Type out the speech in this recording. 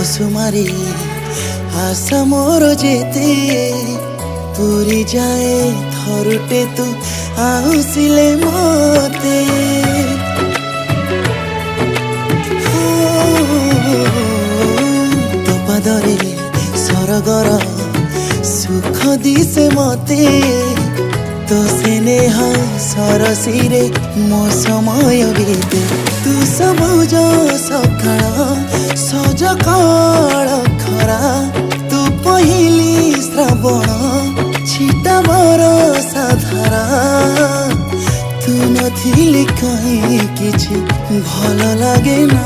कुसुमारी आशा मोर जेते पूरी जाए थरुटे तू आउसिले मते तो पादरे सरगर सुख दिसे मते तो स्नेह सरसीरे मो समय बीते तू सबुज सकाळ सज काळ खरा तू पहिली श्रावण छिटा बरसा धारा तू नथिली कहीं किछि भल लागे ना।